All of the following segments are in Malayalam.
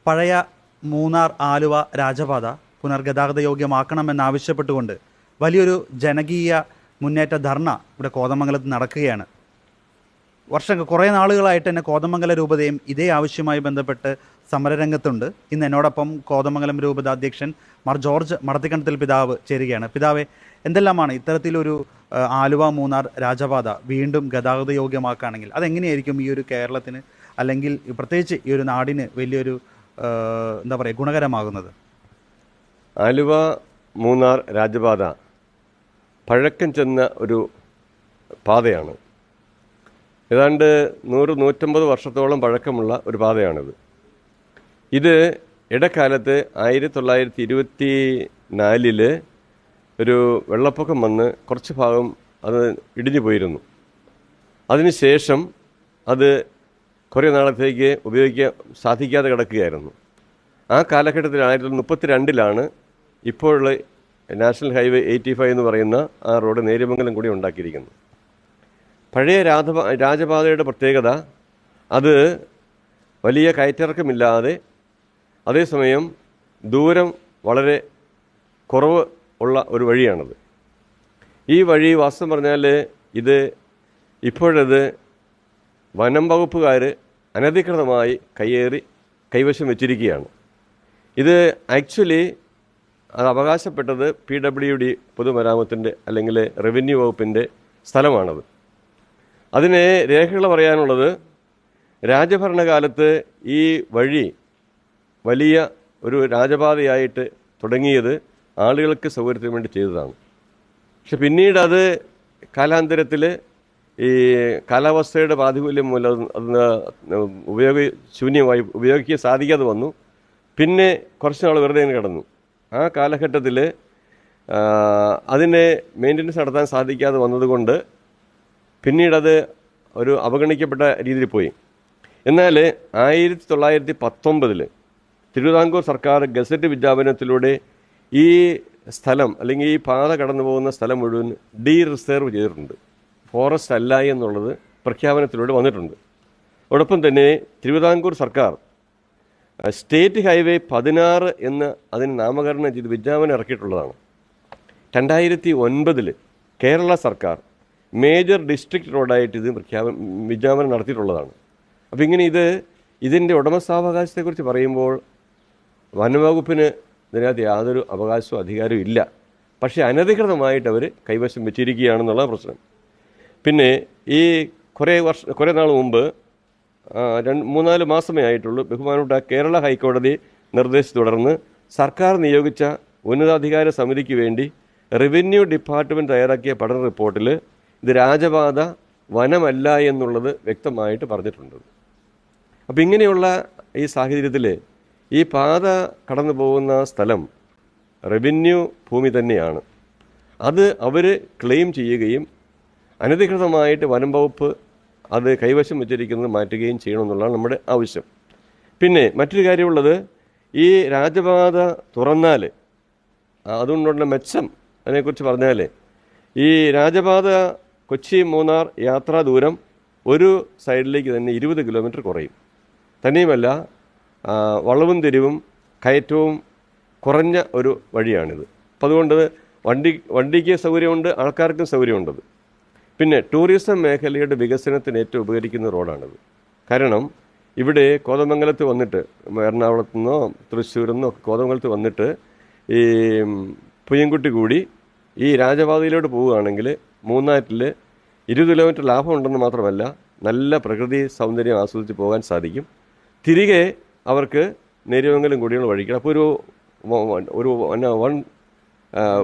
പഴയ മൂന്നാർ ആലുവ രാജപാത പുനർഗതാഗത യോഗ്യമാക്കണമെന്നാവശ്യപ്പെട്ടുകൊണ്ട് വലിയൊരു ജനകീയ മുന്നേറ്റ ധർണ ഇവിടെ കോതമംഗലത്ത് നടക്കുകയാണ്. കുറേ നാളുകളായിട്ട് തന്നെ കോതമംഗല രൂപതയും ഇതേ ആവശ്യവുമായി ബന്ധപ്പെട്ട് സമരരംഗത്തുണ്ട്. ഇന്ന് എന്നോടൊപ്പം കോതമംഗലം രൂപത അധ്യക്ഷൻ മാർ ജോർജ് മടത്തിക്കണ്ടത്തിൽ പിതാവ് ചേരുകയാണ്. പിതാവെ, എന്തെല്ലാമാണ് ഇത്തരത്തിലൊരു ആലുവ മൂന്നാർ രാജപാത വീണ്ടും ഗതാഗത യോഗ്യമാക്കുകയാണെങ്കിൽ അതെങ്ങനെയായിരിക്കും ഈ ഒരു കേരളത്തിന് അല്ലെങ്കിൽ പ്രത്യേകിച്ച് ഈ ഒരു നാടിന് വലിയൊരു ഗുണകരമാകുന്നത്? ആലുവ മൂന്നാർ രാജപാത പഴക്കം ചെന്ന ഒരു പാതയാണ്. ഏതാണ്ട് 100-150 വർഷത്തോളം പഴക്കമുള്ള ഒരു പാതയാണിത്. ഇത് ഇടക്കാലത്ത് 1924 ഒരു വെള്ളപ്പൊക്കം വന്ന് കുറച്ച് ഭാഗം അത് ഇടിഞ്ഞു പോയിരുന്നു. അതിനുശേഷം അത് കുറേ നാളത്തേക്ക് ഉപയോഗിക്കാൻ സാധിക്കാതെ കിടക്കുകയായിരുന്നു. ആ കാലഘട്ടത്തിൽ 1932 ഇപ്പോഴുള്ള നാഷണൽ ഹൈവേ 85 എന്ന് പറയുന്ന ആ റോഡ് നേര്യമംഗലം കൂടി ഉണ്ടാക്കിയിരിക്കുന്നത്. പഴയ രാജപാതയുടെ പ്രത്യേകത അത് വലിയ കയറ്റിറക്കമില്ലാതെ അതേസമയം ദൂരം വളരെ കുറവ് ഉള്ള ഒരു വഴിയാണത്. ഈ വഴി വാസ്തവം പറഞ്ഞാൽ ഇത് ഇപ്പോഴത് വനം വകുപ്പുകാർ അനധികൃതമായി കൈവശം വെച്ചിരിക്കുകയാണ്. ഇത് ആക്ച്വലി അത് അവകാശപ്പെട്ടത് PWD പൊതുമരാമത്തിൻ്റെ അല്ലെങ്കിൽ റവന്യൂ വകുപ്പിൻ്റെ സ്ഥലമാണത്. അതിന് രേഖകൾ പറയാനുള്ളത് രാജഭരണകാലത്ത് ഈ വഴി വലിയ ഒരു രാജപാതയായിട്ട് തുടങ്ങിയത് ആളുകൾക്ക് സൗകര്യത്തിന് വേണ്ടി ചെയ്തതാണ്. പക്ഷെ പിന്നീട് അത് കാലാന്തരത്തിൽ ഈ കാലാവസ്ഥയുടെ പ്രാതികൂല്യം മൂലം അത് ഉപയോഗശൂന്യമായി ഉപയോഗിക്കാൻ സാധിക്കാതെ വന്നു. പിന്നെ കുറച്ച് നാൾ വെറുതെ കിടന്നു. ആ കാലഘട്ടത്തിൽ അതിനെ മെയിൻ്റനൻസ് നടത്താൻ സാധിക്കാതെ വന്നതുകൊണ്ട് പിന്നീടത് ഒരു അവഗണിക്കപ്പെട്ട രീതിയിൽ പോയി. എന്നാൽ 1919 തിരുവിതാംകൂർ സർക്കാർ ഗസറ്റ് വിജ്ഞാപനത്തിലൂടെ ഈ സ്ഥലം അല്ലെങ്കിൽ ഈ പാത കടന്നു പോകുന്ന സ്ഥലം മുഴുവൻ റിസർവ് ചെയ്തിട്ടുണ്ട്. ഫോറസ്റ്റ് അല്ല എന്നുള്ളത് പ്രഖ്യാപനത്തിലൂടെ വന്നിട്ടുണ്ട്. അതോടൊപ്പം തന്നെ തിരുവിതാംകൂർ സർക്കാർ സ്റ്റേറ്റ് ഹൈവേ 16 എന്ന് അതിന് നാമകരണം ചെയ്ത് വിജ്ഞാപനം ഇറക്കിയിട്ടുള്ളതാണ്. 2009 കേരള സർക്കാർ മേജർ ഡിസ്ട്രിക്ട് റോഡായിട്ട് ഇത് വിജ്ഞാപനം നടത്തിയിട്ടുള്ളതാണ്. അപ്പോൾ ഇങ്ങനെ ഇതിൻ്റെ ഉടമസ്ഥാവകാശത്തെക്കുറിച്ച് പറയുമ്പോൾ വനംവകുപ്പിന് ഇതിനകത്ത് യാതൊരു അവകാശവും അധികാരവും ഇല്ല. പക്ഷേ അനധികൃതമായിട്ട് അവർ കൈവശം വെച്ചിരിക്കുകയാണെന്നുള്ള പ്രശ്നം. പിന്നെ ഈ കുറേ നാൾ മുമ്പ് 3-4 മാസമേ ആയിട്ടുള്ളൂ ബഹുമാനപ്പെട്ട കേരള ഹൈക്കോടതി നിർദ്ദേശത്തെ തുടർന്ന് സർക്കാർ നിയോഗിച്ച ഉന്നതാധികാര സമിതിക്ക് വേണ്ടി റവന്യൂ ഡിപ്പാർട്ട്മെൻറ്റ് തയ്യാറാക്കിയ പഠന റിപ്പോർട്ടിൽ ഇത് രാജപാത വനമല്ല എന്നുള്ളത് വ്യക്തമായിട്ട് പറഞ്ഞിട്ടുണ്ട്. അപ്പം ഇങ്ങനെയുള്ള ഈ സാഹചര്യത്തിൽ ഈ പാത കടന്നു പോകുന്ന സ്ഥലം റവന്യൂ ഭൂമി തന്നെയാണ്. അത് അവർ ക്ലെയിം ചെയ്യുകയും അനധികൃതമായിട്ട് വനം വകുപ്പ് അത് കൈവശം വെച്ചിരിക്കുന്നത് മാറ്റുകയും ചെയ്യണമെന്നുള്ളതാണ് നമ്മുടെ ആവശ്യം. പിന്നെ മറ്റൊരു കാര്യമുള്ളത്, ഈ രാജപാത തുറന്നാൽ അതുകൊണ്ടുള്ള മെച്ചം അതിനെക്കുറിച്ച് പറഞ്ഞാൽ ഈ രാജപാത കൊച്ചി മൂന്നാർ യാത്രാ ദൂരം ഒരു സൈഡിലേക്ക് തന്നെ 20 കിലോമീറ്റർ കുറയും. തന്നെയുമല്ല വളവും തിരിവും കയറ്റവും കുറഞ്ഞ ഒരു വഴിയാണിത്. അപ്പം അതുകൊണ്ട് വണ്ടിക്ക് സൗകര്യമുണ്ട്, ആൾക്കാർക്കും സൗകര്യമുണ്ടത്. പിന്നെ ടൂറിസം മേഖലയുടെ വികസനത്തിന് ഏറ്റവും ഉപകരിക്കുന്ന റോഡാണിത്. കാരണം ഇവിടെ കോതമംഗലത്ത് വന്നിട്ട് എറണാകുളത്തു നിന്നോ തൃശ്ശൂരിൽ നിന്നോ കോതമംഗലത്ത് വന്നിട്ട് ഈ പുയ്യൻകുട്ടി കൂടി ഈ രാജപാതയിലോട്ട് പോവുകയാണെങ്കിൽ മൂന്നാറ്റിൽ 20 കിലോമീറ്റർ ലാഭം ഉണ്ടെന്ന് മാത്രമല്ല നല്ല പ്രകൃതി സൗന്ദര്യം ആസ്വദിച്ച് പോകാൻ സാധിക്കും. തിരികെ അവർക്ക് നേര്യമംഗലം കൂടിയുള്ള വഴിക്കണം. അപ്പോൾ ഒരു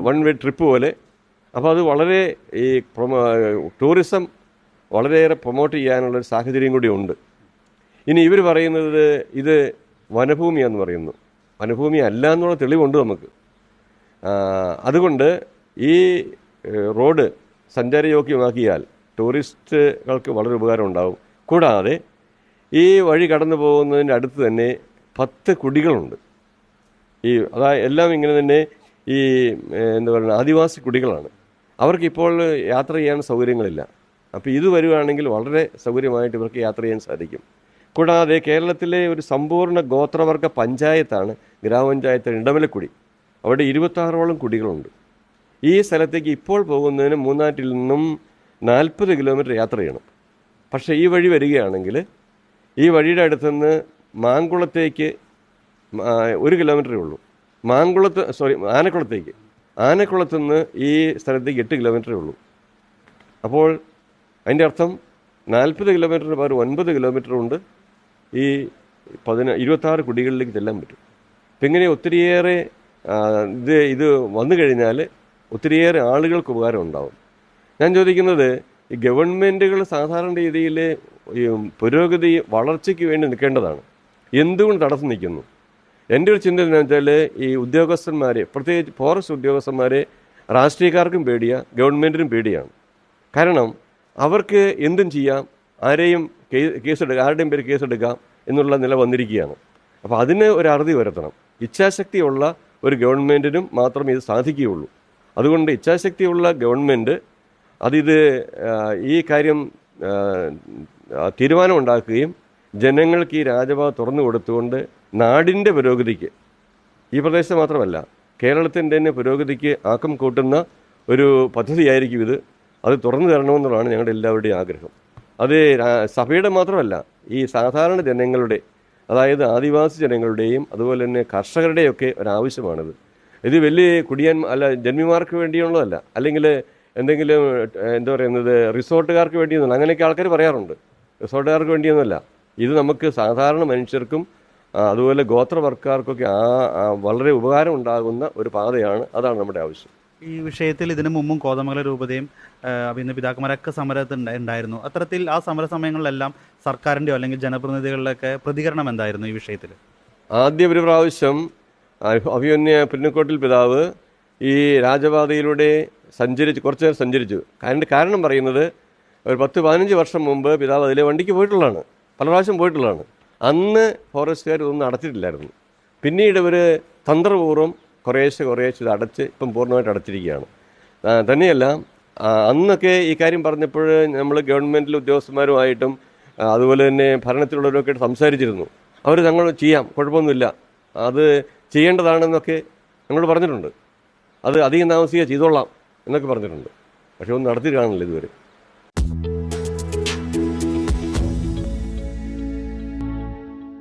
വൺ വേ ട്രിപ്പ് പോലെ. അപ്പോൾ അത് വളരെ ഈ ടൂറിസം വളരെയേറെ പ്രൊമോട്ട് ചെയ്യാനുള്ളൊരു സാഹചര്യം കൂടി ഉണ്ട്. ഇനി ഇവർ പറയുന്നത് ഇത് വനഭൂമിയാണെന്ന് പറയുന്നു. വനഭൂമി അല്ല എന്നുള്ള തെളിവുണ്ട് നമുക്ക്. അതുകൊണ്ട് ഈ റോഡ് സഞ്ചാരയോഗ്യമാക്കിയാൽ ടൂറിസ്റ്റുകൾക്ക് വളരെ ഉപകാരം ഉണ്ടാകും. കൂടാതെ ഈ വഴി കടന്നു പോകുന്നതിൻ്റെ അടുത്ത് തന്നെ 10 കുടികളുണ്ട്. എല്ലാം ഇങ്ങനെ തന്നെ ഈ ആദിവാസി കുടികളാണ്. അവർക്കിപ്പോൾ യാത്ര ചെയ്യാൻ സൗകര്യങ്ങളില്ല. അപ്പോൾ ഇത് വരുവാണെങ്കിൽ വളരെ സൗകര്യമായിട്ട് ഇവർക്ക് യാത്ര ചെയ്യാൻ സാധിക്കും. കൂടാതെ കേരളത്തിലെ ഒരു സമ്പൂർണ്ണ ഗോത്രവർഗ പഞ്ചായത്താണ് ഗ്രാമപഞ്ചായത്ത് ഇടമലക്കുടി. അവിടെ 26ഓളം കുടികളുണ്ട്. ഈ സ്ഥലത്തേക്ക് ഇപ്പോൾ പോകുന്നതിന് മൂന്നാറ്റിൽ നിന്നും 40 കിലോമീറ്റർ യാത്ര ചെയ്യണം. പക്ഷേ ഈ വഴി വരികയാണെങ്കിൽ ഈ വഴിയുടെ അടുത്തുനിന്ന് മാങ്കുളത്തേക്ക് 1 കിലോമീറ്ററേ ഉള്ളൂ. ആനക്കുളത്ത് നിന്ന് ഈ സ്ഥലത്തേക്ക് 8 കിലോമീറ്ററേ ഉള്ളൂ. അപ്പോൾ അതിൻ്റെ അർത്ഥം 40 കിലോമീറ്ററിന് പകരം 9 കിലോമീറ്റർ കൊണ്ട് ഈ 26 കുടികളിലേക്ക് ചെല്ലാൻ പറ്റും. അപ്പം ഇങ്ങനെ ഒത്തിരിയേറെ ഇത് വന്നു കഴിഞ്ഞാൽ ഒത്തിരിയേറെ ആളുകൾക്ക് ഉപകാരം ഉണ്ടാവും. ഞാൻ ചോദിക്കുന്നത്, ഈ ഗവൺമെൻറ്റുകൾ സാധാരണ രീതിയിൽ ഈ പുരോഗതി വളർച്ചയ്ക്ക് വേണ്ടി നിൽക്കേണ്ടതാണ്. എന്തുകൊണ്ട് തടസ്സം നിൽക്കുന്നു? എൻ്റെ ഒരു ചിന്ത എന്ന് വെച്ചാൽ, ഈ ഉദ്യോഗസ്ഥന്മാരെ, പ്രത്യേകിച്ച് ഫോറസ്റ്റ് ഉദ്യോഗസ്ഥന്മാരെ രാഷ്ട്രീയക്കാർക്കും പേടിയാണ്, ഗവൺമെൻറ്റിനും പേടിയാണ്. കാരണം അവർക്ക് എന്തും ചെയ്യാം, ആരുടെയും പേര് കേസെടുക്കാം എന്നുള്ള നില വന്നിരിക്കുകയാണ്. അപ്പോൾ അതിന് ഒരു അറുതി വരുത്തണം. ഇച്ഛാശക്തിയുള്ള ഒരു ഗവൺമെൻറ്റിനും മാത്രമേ ഇത് സാധിക്കുകയുള്ളൂ. അതുകൊണ്ട് ഇച്ഛാശക്തിയുള്ള ഗവൺമെൻറ് ഈ കാര്യം തീരുമാനമുണ്ടാക്കുകയും ജനങ്ങൾക്ക് ഈ രാജപാത തുറന്നു കൊടുത്തുകൊണ്ട് നാടിൻ്റെ പുരോഗതിക്ക്, ഈ പ്രദേശത്ത് മാത്രമല്ല കേരളത്തിൻ്റെ തന്നെ പുരോഗതിക്ക് ആക്കം കൂട്ടുന്ന ഒരു പദ്ധതിയായിരിക്കും ഇത്. അത് തുറന്നു തരണമെന്നുള്ളതാണ് ഞങ്ങളുടെ എല്ലാവരുടെയും ആഗ്രഹം. അത് സഭയുടെ മാത്രമല്ല, ഈ സാധാരണ ജനങ്ങളുടെ, അതായത് ആദിവാസി ജനങ്ങളുടെയും അതുപോലെ തന്നെ കർഷകരുടെയൊക്കെ ഒരാവശ്യമാണിത്. ഇത് വലിയ ജന്മിമാർക്ക് വേണ്ടിയുള്ളതല്ല, അല്ലെങ്കിൽ എന്തെങ്കിലും റിസോർട്ടുകാർക്ക് വേണ്ടിയൊന്നുമല്ല. അങ്ങനെയൊക്കെ ആൾക്കാർ പറയാറുണ്ട്. റിസോർട്ടുകാർക്ക് വേണ്ടിയൊന്നുമല്ല. ഇത് നമുക്ക് സാധാരണ മനുഷ്യർക്കും അതുപോലെ ഗോത്രവർഗ്ഗക്കാർക്കൊക്കെ വളരെ ഉപകാരം ഉണ്ടാകുന്ന ഒരു പാതയാണ്. അതാണ് നമ്മുടെ ആവശ്യം. ഈ വിഷയത്തിൽ ഇതിനു മുമ്പും കോതമംഗലം രൂപതയും അഭിനന്ദ പിതാക്കന്മാരൊക്കെ സമരത്തിൽ ഉണ്ടായിരുന്നു. അത്തരത്തിൽ ആ സമര സമയങ്ങളിലെല്ലാം സർക്കാരിൻ്റെയോ അല്ലെങ്കിൽ ജനപ്രതിനിധികളുടെയൊക്കെ പ്രതികരണം എന്തായിരുന്നു ഈ വിഷയത്തിൽ? ആദ്യ ഒരു പ്രാവശ്യം അഭിമന്യ പുന്നക്കോട്ടിൽ പിതാവ് ഈ രാജപാതയിലൂടെ കുറച്ചു നേരം സഞ്ചരിച്ചു. കാരണം പറയുന്നത്, ഒരു 10-15 വർഷം മുമ്പ് പിതാവ് അതിലെ വണ്ടിക്ക് പോയിട്ടുള്ളതാണ്, പല പ്രാവശ്യം പോയിട്ടുള്ളതാണ്. അന്ന് ഫോറസ്റ്റുകാർ ഇതൊന്നും അടച്ചിട്ടില്ലായിരുന്നു. പിന്നീട് ഇവർ തന്ത്രപൂർവ്വം കുറേശ്ശെ ഇത് അടച്ച് ഇപ്പം പൂർണ്ണമായിട്ട് അടച്ചിരിക്കുകയാണ്. തന്നെയല്ല, അന്നൊക്കെ ഈ കാര്യം പറഞ്ഞപ്പോൾ നമ്മൾ ഗവൺമെൻറ്റിലെ ഉദ്യോഗസ്ഥന്മാരുമായിട്ടും അതുപോലെ തന്നെ ഭരണത്തിലുള്ളവരൊക്കെ സംസാരിച്ചിരുന്നു. അവർ ഞങ്ങൾ ചെയ്യാം, കുഴപ്പമൊന്നുമില്ല, അത് ചെയ്യേണ്ടതാണെന്നൊക്കെ ഞങ്ങൾ പറഞ്ഞിട്ടുണ്ട്. അത് അധികം താമസിക്കുക ചെയ്തോളാം എന്നൊക്കെ പറഞ്ഞിട്ടുണ്ട്. പക്ഷെ ഒന്നും നടത്തി കാണില്ല ഇതുവരെ.